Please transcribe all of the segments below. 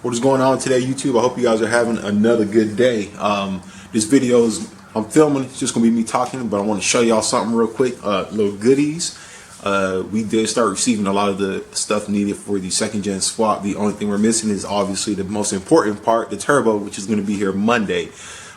What is going on today, YouTube? I hope you guys are having another good day. This video is, I'm filming, it's just gonna be me talking, but I want to show y'all something real quick. Little goodies. We did start receiving a lot of the stuff needed for the second gen swap. The only thing we're missing is obviously the most important part, the turbo, which is going to be here Monday.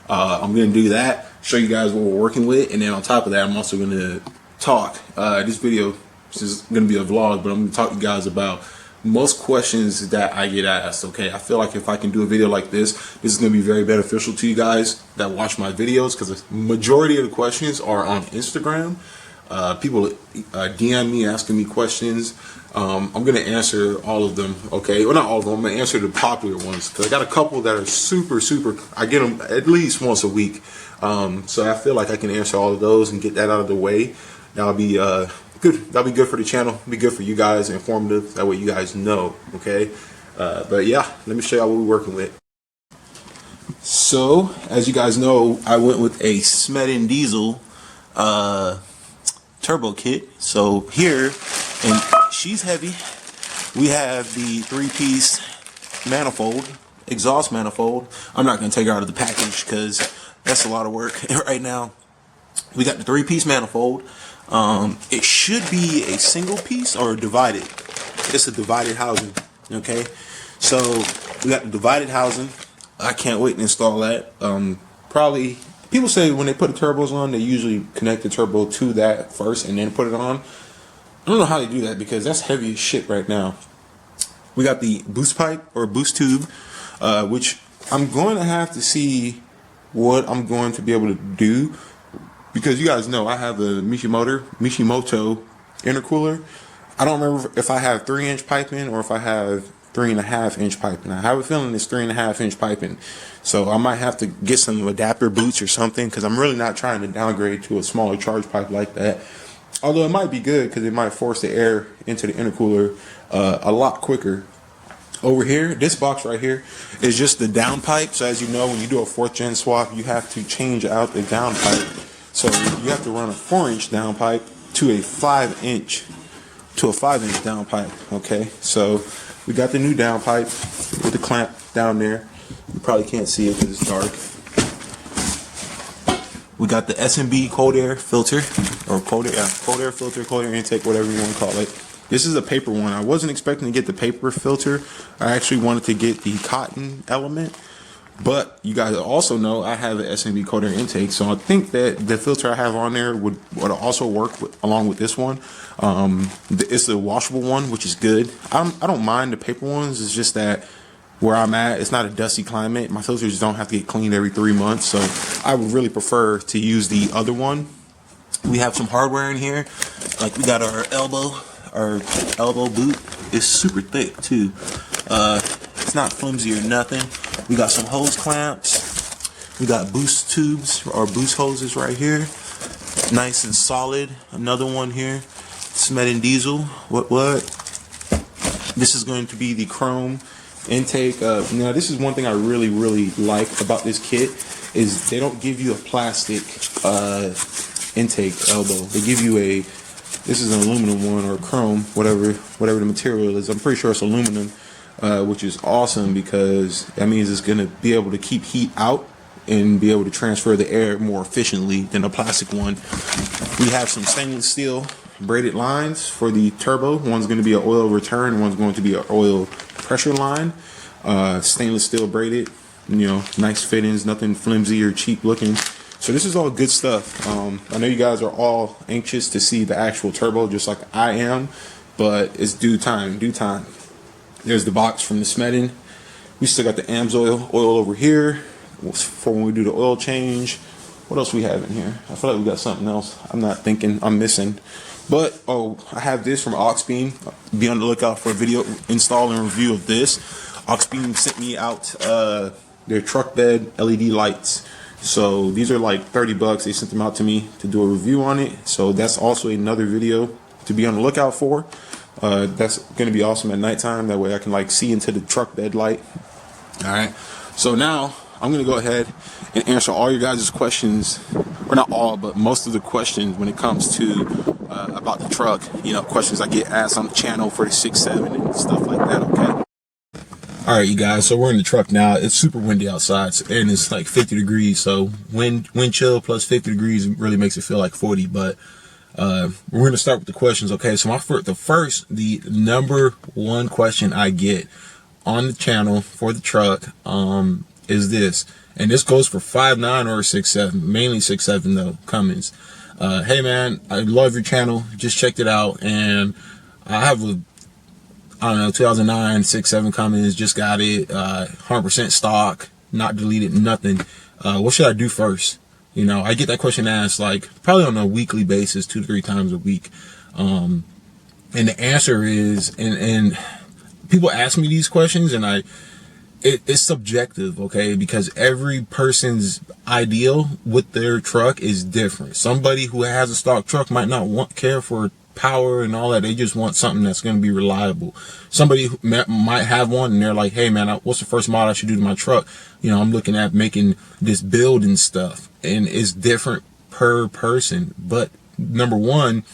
I'm going to do that, show you guys what we're working with, and then on top of that, I'm also going to talk. This video is going to be a vlog, but I'm going to talk to you guys about most questions that I get asked. Okay, I feel like if I can do a video like this is going to be very beneficial to you guys that watch my videos, because the majority of the questions are on Instagram. People DM me asking me questions. I'm going to answer all of them, okay? Well, not all of them. I'm going to answer the popular ones, because I got a couple that are super, I get them at least once a week. So I feel like I can answer all of those and get that out of the way. That'll be good. That'll be good for the channel. Be good for you guys, informative. That way you guys know, okay? But yeah, let me show y'all what we're working with. So, as you guys know, I went with a Smedin diesel turbo kit. So here, and she's heavy, we have the 3-piece manifold, exhaust manifold. I'm not going to take her out of the package because that's a lot of work right now. We got the 3-piece manifold. It should be a single piece or divided. It's a divided housing, okay? So we got the divided housing. I can't wait to install that. Probably, people say when they put the turbos on, they usually connect the turbo to that first and then put it on. I don't know how they do that, because that's heavy as shit right now. We got the boost pipe or boost tube, which I'm going to have to see what I'm going to be able to do, because you guys know I have a Mishimoto intercooler. I don't remember if I have 3-inch piping or if I have 3.5-inch piping. I have a feeling it's 3.5-inch piping, so I might have to get some adapter boots or something, because I'm really not trying to downgrade to a smaller charge pipe like that. Although it might be good, because it might force the air into the intercooler a lot quicker. Over here, this box right here is just the down pipe. So as you know, when you do a 4th gen swap, you have to change out the down pipe. So you have to run a 4-inch down pipe to a 5-inch down pipe. Okay, so we got the new down pipe with the clamp down there. You probably can't see it because it's dark. We got the SMB cold air filter, or cold air filter, cold air intake, whatever you want to call it. This is a paper one. I wasn't expecting to get the paper filter. I actually wanted to get the cotton element. But you guys also know I have an SMB cold air intake, so I think that the filter I have on there would also work along with this one. It's a washable one, which is good. I don't mind the paper ones. It's just that where I'm at, it's not a dusty climate. My filters don't have to get cleaned every 3 months, so I would really prefer to use the other one. We have some hardware in here. Like, we got our elbow boot. It's super thick too. It's not flimsy or nothing. We got some hose clamps. We got boost tubes or boost hoses right here. Nice and solid. Another one here. Smedin diesel. What? This is going to be the chrome intake. Now this is one thing I really like about this kit, is they don't give you a plastic intake elbow. They give you this is an aluminum one, or chrome, whatever the material is. I'm pretty sure it's aluminum, which is awesome, because that means it's going to be able to keep heat out and be able to transfer the air more efficiently than a plastic one. We have some stainless steel braided lines for the turbo. One's going to be an oil return, one's going to be an oil pressure line. Stainless steel braided, you know, nice fittings, nothing flimsy or cheap looking. So this is all good stuff. I know you guys are all anxious to see the actual turbo, just like I am, but it's due time. There's the box from the Smedin. We still got the AMS oil over here for when we do the oil change. What else we have in here? I feel like we got something else I'm missing. But, oh, I have this from Auxbeam. Be on the lookout for a video install and review of this. Auxbeam sent me out their truck bed LED lights. So these are like 30 bucks. They sent them out to me to do a review on it. So that's also another video to be on the lookout for. That's going to be awesome at nighttime. That way I can like see into the truck bed light. All right. So now I'm going to go ahead and answer all your guys' questions, or not all, but most of the questions when it comes to about the truck. You know, questions I get asked on the channel for the 6.7 and stuff like that. Okay. All right, you guys. So we're in the truck now. It's super windy outside, and it's like 50 degrees. So wind chill plus 50 degrees really makes it feel like 40. But we're gonna start with the questions. Okay. So the number one question I get on the channel for the truck is this, and this goes for 5.9 or 6.7, mainly 6.7 though. Cummins. Hey man, I love your channel. Just checked it out, and I have a 2009 6.7 Cummins, just got it, 100% stock, not deleted, nothing. What should I do first? You know, I get that question asked like probably on a weekly basis, 2 to 3 times a week. And the answer is, and people ask me these questions, and it's subjective, okay? Because every person's ideal with their truck is different. Somebody who has a stock truck might not care for power and all that. They just want something that's going to be reliable. Somebody who might have one and they're like, hey man, what's the first mod I should do to my truck? You know, I'm looking at making this build and stuff, and it's different per person. But number one,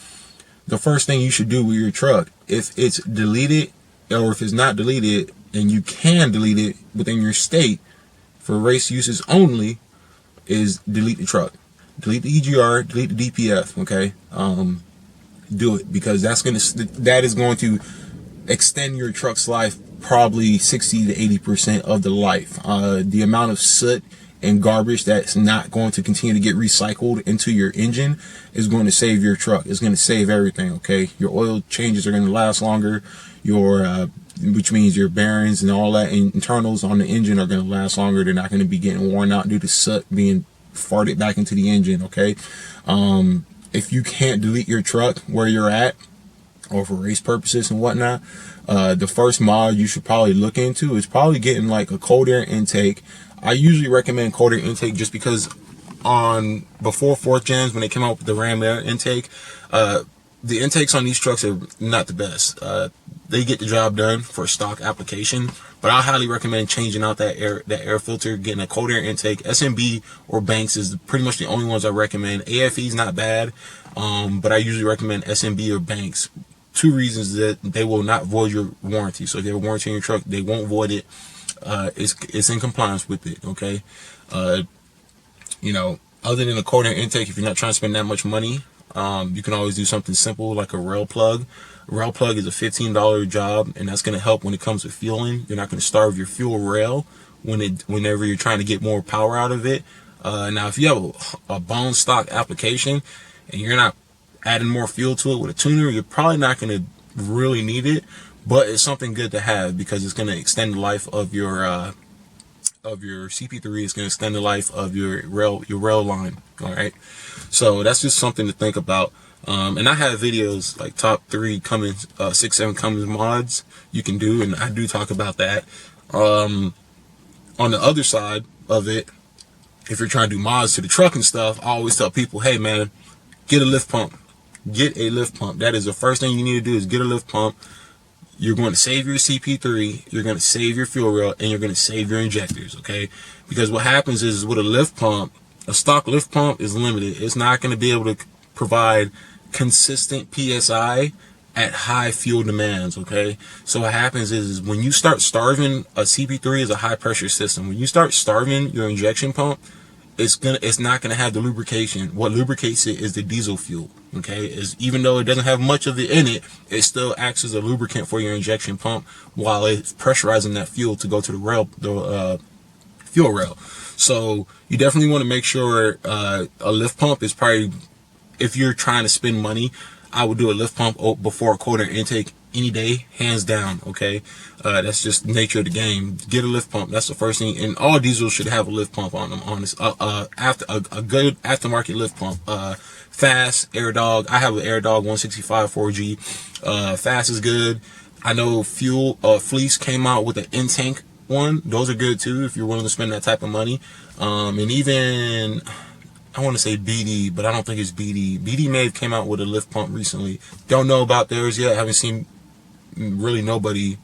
the first thing you should do with your truck, if it's deleted or if it's not deleted and you can delete it within your state for race uses only, is delete the truck. Delete the EGR, delete the DPF, okay? Do it, because that is going to extend your truck's life probably 60 to 80% of the life. The amount of soot and garbage that's not going to continue to get recycled into your engine is going to save your truck. It's going to save everything, okay? Your oil changes are going to last longer. Which means your bearings and all that internals on the engine are going to last longer. They're not going to be getting worn out due to soot being farted back into the engine, okay? If you can't delete your truck where you're at, or for race purposes and whatnot, the first mod you should probably look into is probably getting like a cold air intake. I usually recommend cold air intake just because before 4th gens, when they came out with the ram air intake, the intakes on these trucks are not the best. They get the job done for a stock application, but I highly recommend changing out that air filter, getting a cold air intake. SMB or Banks is pretty much the only ones I recommend. AFE is not bad, but I usually recommend SMB or Banks. 2 reasons: that they will not void your warranty. So if you have a warranty on your truck, they won't void it. It's in compliance with it, okay? You know, other than a cold air intake, if you're not trying to spend that much money, you can always do something simple like a rail plug. A rail plug is a $15 job, and that's going to help when it comes to fueling. You're not going to starve your fuel rail whenever you're trying to get more power out of it. Now, if you have a bone stock application and you're not adding more fuel to it with a tuner, you're probably not going to really need it, but it's something good to have because it's going to extend the life of your CP3. It's going to extend the life of your rail line. All right, so that's just something to think about. And I have videos like top 3 Cummins 6.7 Cummins mods you can do, and I do talk about that. On the other side of it, if you're trying to do mods to the truck and stuff, I always tell people, hey man, get a lift pump. Get a lift pump. That is the first thing you need to do, is get a lift pump. You're going to save your CP3, you're going to save your fuel rail, and you're going to save your injectors, okay? Because what happens is with a lift pump, a stock lift pump is limited. It's not going to be able to provide consistent PSI at high fuel demands, okay? So what happens is when you start starving, a CP3 is a high pressure system. When you start starving your injection pump, it's not gonna have the lubrication. What lubricates it is the diesel fuel, okay? Even though it doesn't have much of it in it, it still acts as a lubricant for your injection pump while it's pressurizing that fuel to go to the fuel rail. So you definitely want to make sure a lift pump is probably, if you're trying to spend money, I would do a lift pump before a cold air intake any day, hands down, okay? That's just the nature of the game. Get a lift pump. That's the first thing. And all diesels should have a lift pump on them, honest. After a good aftermarket lift pump. Fast, Air Dog. I have an Air Dog 165 4G. Fast is good. I know Fleece came out with an in-tank one. Those are good too if you're willing to spend that type of money. And even, I want to say BD, but I don't think it's BD. BD may have came out with a lift pump recently. Don't know about theirs yet. Haven't seen really nobody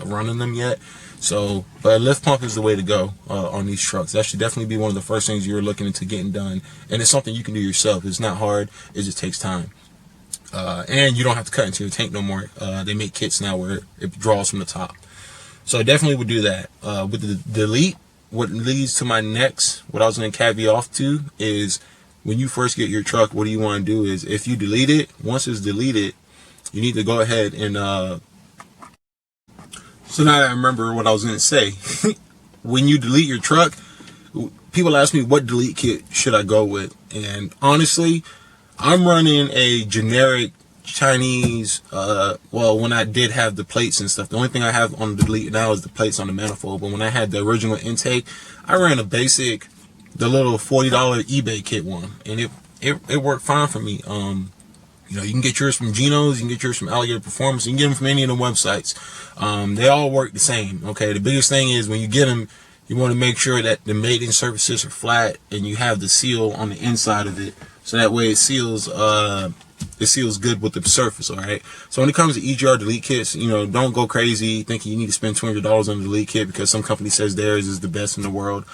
running them yet. So, but a lift pump is the way to go on these trucks. That should definitely be one of the first things you're looking into getting done. And it's something you can do yourself. It's not hard. It just takes time. And you don't have to cut into your tank no more. They make kits now where it draws from the top. So I definitely would do that. With the delete, what leads to my next, what I was going to caveat off to is, when you first get your truck, what do you want to do is, if you delete it, once it's deleted, you need to go ahead and, so now I remember what I was going to say. When you delete your truck, people ask me what delete kit should I go with. And honestly, I'm running a generic Chinese, well, when I did have the plates and stuff, the only thing I have on the delete now is the plates on the manifold. But when I had the original intake, I ran a basic, the little $40 eBay kit one, and it worked fine for me. You know, you can get yours from Geno's, you can get yours from Alligator Performance, you can get them from any of the websites. They all work the same. Okay, the biggest thing is when you get them, you want to make sure that the mating surfaces are flat and you have the seal on the inside of it, so that way it seals good with the surface. All right. So when it comes to EGR delete kits, you know, don't go crazy thinking you need to spend $200 on a delete kit because some company says theirs is the best in the world.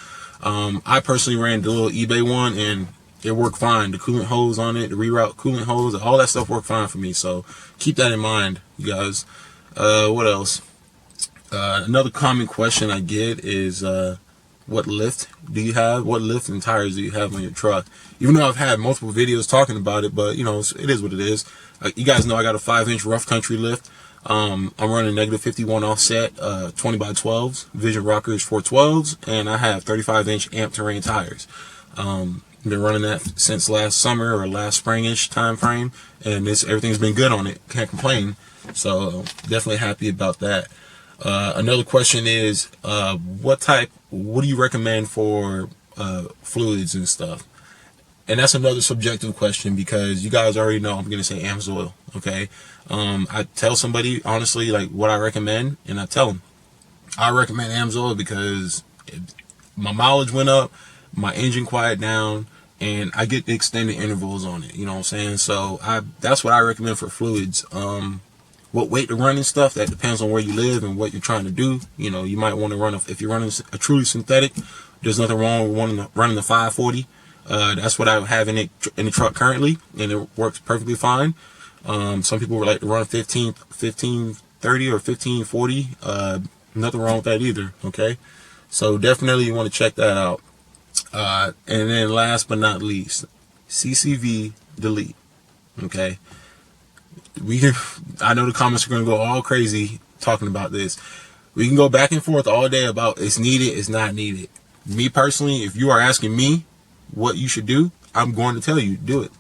I personally ran the little eBay one and it worked fine. The coolant hose on it, the reroute coolant hose, all that stuff worked fine for me. So keep that in mind, you guys. What else? Another common question I get is, what lift do you have? What lift and tires do you have on your truck? Even though I've had multiple videos talking about it, but you know, it is what it is. You guys know I got a 5-inch rough country lift. I'm running negative 51 offset, 20 by 12s, Vision Rockers 412s, and I have 35-inch amp terrain tires. Been running that since last summer or last springish time frame, and everything's been good on it. Can't complain. So definitely happy about that. Another question is, what do you recommend for fluids and stuff? And that's another subjective question because you guys already know I'm going to say AMSOIL, okay? I tell somebody, honestly, like what I recommend, and I tell them, I recommend AMSOIL because my mileage went up, my engine quieted down, and I get the extended intervals on it, you know what I'm saying? So that's what I recommend for fluids. What weight to run and stuff, that depends on where you live and what you're trying to do. You know, you might want to run, if you're running a truly synthetic, there's nothing wrong with running the 540. That's what I have in the truck currently, and it works perfectly fine. Some people would like to run 1530 or 1540. Nothing wrong with that either, okay? So definitely you want to check that out. And then last but not least, CCV delete, okay? I know the comments are going to go all crazy talking about this. We can go back and forth all day about it's needed, it's not needed. Me personally, if you are asking me what you should do, I'm going to tell you, do it.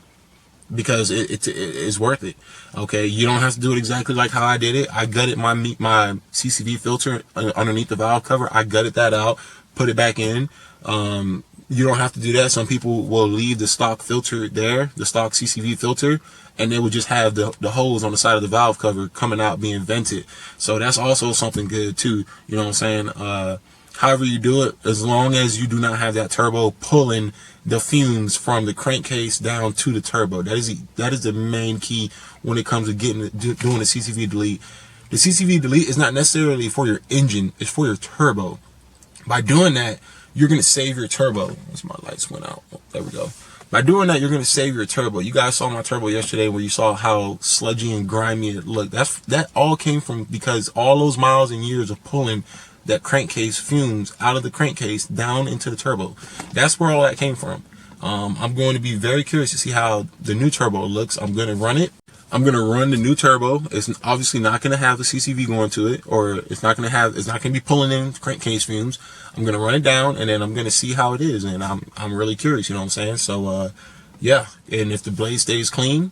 Because it's worth it. Okay, you don't have to do it exactly like how I did it. I gutted my CCV filter underneath the valve cover. I gutted that out, put it back in. You don't have to do that. Some people will leave the stock filter there, the stock CCV filter, and they will just have the hose on the side of the valve cover coming out being vented. So that's also something good too. You know what I'm saying? However you do it, as long as you do not have that turbo pulling the fumes from the crankcase down to the turbo. That is the main key when it comes to doing the CCV delete. The CCV delete is not necessarily for your engine, it's for your turbo. By doing that, you're going to save your turbo. Once my lights went out. Oh, there we go. By doing that, you're going to save your turbo. You guys saw my turbo yesterday where you saw how sludgy and grimy it looked. That all came from because all those miles and years of pulling that crankcase fumes out of the crankcase down into the turbo. That's where all that came from. I'm going to be very curious to see how the new turbo looks. I'm going to run it. I'm going to run the new turbo. It's obviously not going to have the CCV going to it, or it's not going to be pulling in crankcase fumes. I'm going to run it down, and then I'm going to see how it is. And I'm really curious, you know what I'm saying? So, yeah. And if the blade stays clean,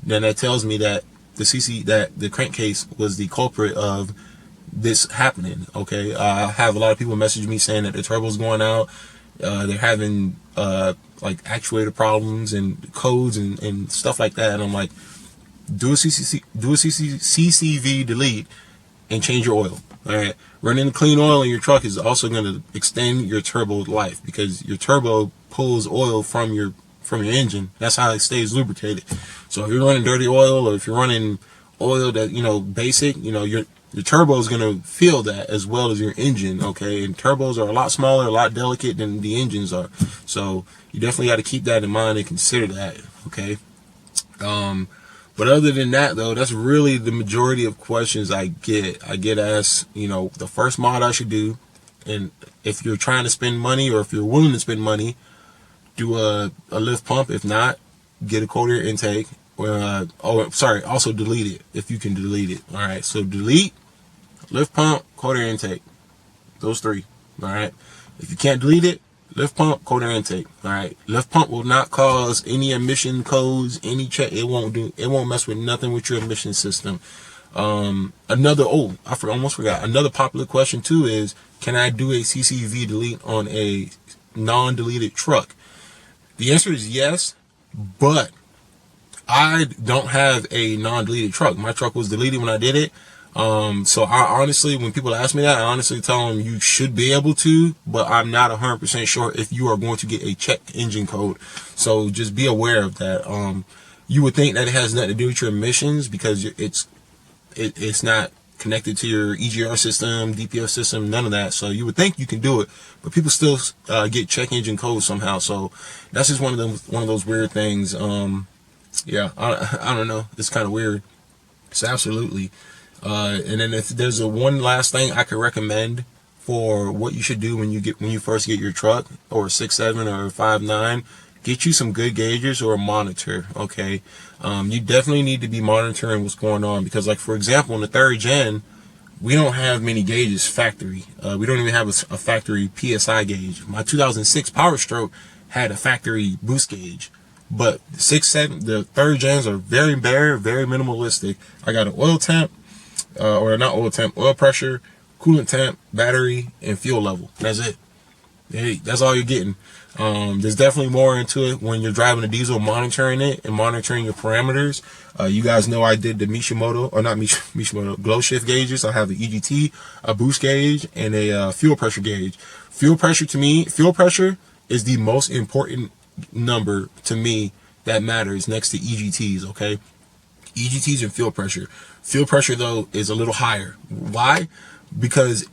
then that tells me that the crankcase was the culprit of this happening. Okay. I have a lot of people message me saying that the turbo's going out. They're having, like actuator problems and codes and stuff like that. And I'm like, do a CCV delete and change your oil. All right, running clean oil in your truck is also going to extend your turbo life because your turbo pulls oil from your engine. That's how it stays lubricated. So if you're running dirty oil, or if you're running oil that basic, your turbo is going to feel that as well as your engine. Okay, and turbos are a lot smaller, a lot delicate than the engines are. So you definitely got to keep that in mind and consider that. Okay. But other than that, though, that's really the majority of questions I get. I get asked, you know, the first mod I should do, and if you're trying to spend money or if you're willing to spend money, do a lift pump. If not, get a cold air intake. Also delete it if you can delete it. All right, so delete, lift pump, cold air intake. Those three. All right. If you can't delete it, lift pump, cold air intake. All right. Lift pump will not cause any emission codes, any check. It won't mess with nothing with your emission system. Almost forgot. Another popular question too is, can I do a CCV delete on a non-deleted truck? The answer is yes, but I don't have a non-deleted truck. My truck was deleted when I did it. So I honestly, when people ask me that, I honestly tell them you should be able to, but I'm not 100% sure if you are going to get a check engine code. So just be aware of that. You would think that it has nothing to do with your emissions because it's not connected to your EGR system, DPF system, none of that. So you would think you can do it, but people still get check engine codes somehow. So that's just one of those weird things. Yeah, I don't know. It's kind of weird. So absolutely. And then if there's one last thing I could recommend for what you should do when you first get your truck, or 6.7 or 5.9, get you some good gauges or a monitor. Okay, you definitely need to be monitoring what's going on, because, like, for example, in the 3rd gen, we don't have many gauges factory. We don't even have a factory PSI gauge. My 2006 Power Stroke had a factory boost gauge. But 6.7, the 3rd gens are very bare, very minimalistic. I got an oil temp, oil pressure, coolant temp, battery, and fuel level. That's it. Hey, that's all you're getting. There's definitely more into it when you're driving a diesel, monitoring it and monitoring your parameters. You guys know I did the Mishimoto glow shift gauges. I have the EGT, a boost gauge, and a fuel pressure gauge. Fuel pressure is the most important number to me that matters next to EGTs. Okay, EGTs and fuel pressure. Fuel pressure, though, is a little higher. Why? Because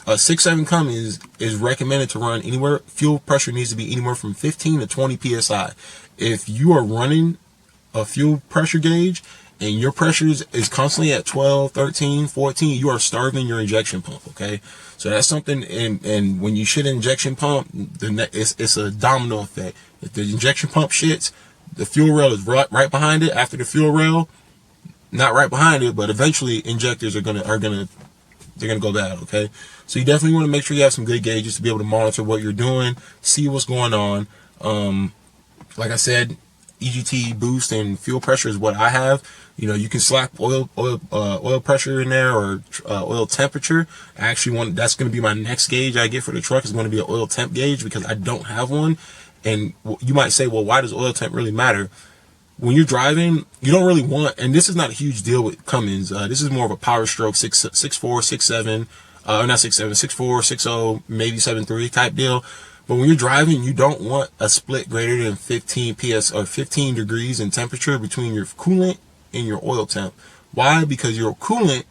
a 6.7 Cummins is recommended to run anywhere. Fuel pressure needs to be anywhere from 15 to 20 psi. If you are running a fuel pressure gauge and your pressure is constantly at 12, 13, 14, you are starving your injection pump. Okay, so that's something. And when you shit an injection pump, it's a domino effect. If the injection pump shits, the fuel rail is right behind it. After the fuel rail, not right behind it, but eventually injectors they're gonna go bad. Okay, so you definitely want to make sure you have some good gauges to be able to monitor what you're doing, see what's going on. Like I said, EGT boost and fuel pressure is what I have. You know, you can slap oil pressure in there, or oil temperature. That's going to be my next gauge I get for the truck, is going to be an oil temp gauge, because I don't have one. And you might say, well, why does oil temp really matter? When you're driving, you don't really want, and this is not a huge deal with Cummins. This is more of a Power Stroke 6.4, 6.7, not 6.7, 6.4, 6.0, maybe 7.3 type deal. But when you're driving, you don't want a split greater than 15 or 15 degrees in temperature between your coolant and your oil temp. Why? Because your coolant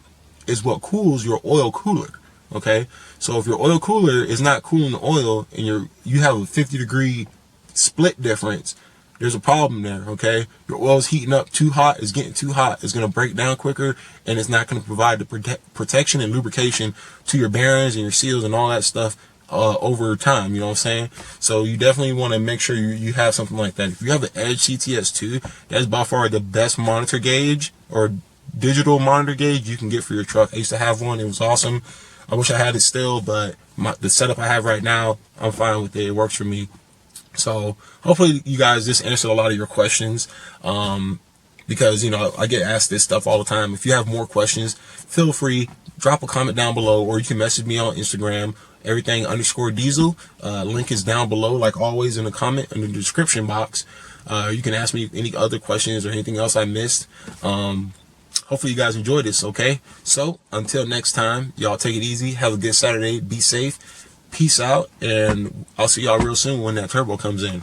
is what cools your oil cooler. Okay, so if your oil cooler is not cooling the oil and you have a 50-degree split difference, there's a problem there. Okay, your oil's heating up too hot, it's getting too hot, it's going to break down quicker, and it's not going to provide the protection and lubrication to your bearings and your seals and all that stuff over time. You know what I'm saying? So you definitely want to make sure you have something like that. If you have the Edge CTS2, that's by far the best monitor gauge or digital monitor gauge you can get for your truck. I used to have one. It was awesome. I wish I had it still, but the setup I have right now, I'm fine with it. It works for me. So hopefully you guys just answered a lot of your questions, because, you know, I get asked this stuff all the time. If you have more questions, feel free, drop a comment down below, or you can message me on Instagram, everything_diesel. Link is down below, like always, in the comment in the description box. You can ask me any other questions or anything else I missed. Hopefully you guys enjoyed this. Okay, so until next time, y'all take it easy, have a good Saturday, be safe, peace out, and I'll see y'all real soon when that turbo comes in.